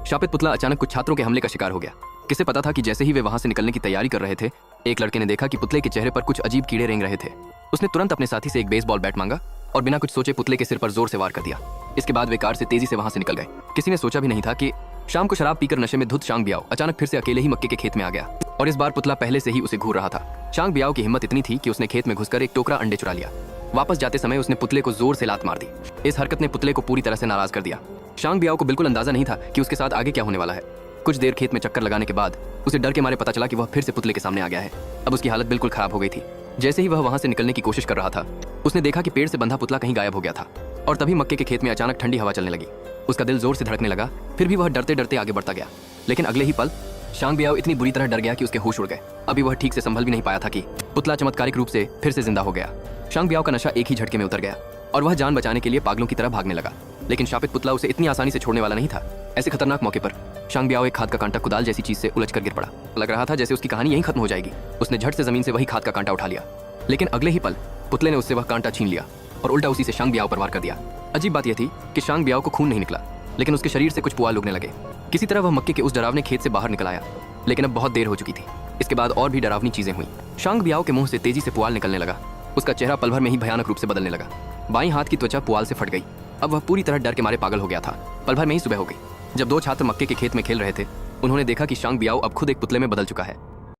शापित पुतला अचानक कुछ छात्रों के हमले का शिकार हो गया। किसे पता था कि जैसे ही वे वहां से निकलने की तैयारी कर रहे थे, एक लड़के ने देखा कि पुतले के चेहरे पर कुछ अजीब कीड़े रेंग रहे थे। उसने तुरंत अपने साथी से एक बेसबॉल बैट मांगा और बिना कुछ सोचे पुतले के सिर पर जोर से वार कर दिया। इसके बाद वे कार से तेजी से वहां से निकल गए। किसी ने सोचा भी नहीं था कि शाम को शराब पीकर नशे में धुत शांग बियाओ अचानक फिर से अकेले ही मक्के के खेत में आ गया और इस बार पुतला पहले से ही उसे घूर रहा था। शांग बियाओ की हिम्मत इतनी थी कि उसने खेत में घुसकर एक टोकरा अंडे चुरा लिया। वापस जाते समय उसने पुतले को जोर से लात मार दी। इस हरकत ने पुतले को पूरी तरह से नाराज कर दिया। शांग बियाओ को बिल्कुल अंदाजा नहीं था कि उसके साथ आगे क्या होने वाला है। कुछ देर खेत में चक्कर लगाने के बाद उसे डर के मारे पता चला कि वह फिर से पुतले के सामने आ गया है। अब उसकी हालत बिल्कुल खराब हो गई थी। जैसे ही वह वहां से निकलने की कोशिश कर रहा था, उसने देखा कि पेड़ से बंधा पुतला कहीं गायब हो गया था और तभी मक्के के खेत में अचानक ठंडी हवा चलने लगी। उसका दिल जोर से धड़कने लगा। फिर भी वह डरते डरते आगे बढ़ता गया, लेकिन अगले ही पल शांग बियाओ इतनी बुरी तरह डर गया कि उसके होश उड़ गए। अभी वह ठीक से संभल भी नहीं पाया था कि पुतला चमत्कारिक रूप से फिर से जिंदा हो गया। शांग बियाओ का नशा एक ही झटके में उतर गया और वह जान बचाने के लिए पागलों की तरह भागने लगा। लेकिन शापित पुतला उसे इतनी आसानी से छोड़ने वाला नहीं था। ऐसे खतरनाक मौके पर शांग बियाओ एक खाद का कांटा कुदाल जैसी चीज से उलझकर गिर पड़ा। लग रहा था जैसे उसकी कहानी यहीं खत्म हो जाएगी। उसने झट से जमीन से वही खाद का कांटा उठा लिया, लेकिन अगले ही पल पुतले ने उससे वह कांटा छीन लिया और उल्टा उसी से शांग बियाओ पर वार कर दिया। अजीब बात यह थी कि शांग बियाओ को खून नहीं निकला, लेकिन उसके शरीर से कुछ पुआल उगने लगे। किसी तरह वह मक्के के उस डरावने खेत से बाहर निकल आया, लेकिन अब बहुत देर हो चुकी थी। इसके बाद और भी डरावनी चीजें हुई। शांग बियाओ के मुंह से तेजी से पुआल निकलने लगा। उसका चेहरा पल भर में ही भयानक रूप से बदलने लगा। बाईं हाथ की त्वचा पुआल से फट गई। अब वह पूरी तरह डर के मारे पागल हो गया था। पल भर में ही सुबह हो गई। जब दो छात्र मक्के के खेत में खेल रहे थे, उन्होंने देखा कि शांग बियाओ अब खुद एक पुतले में बदल चुका है।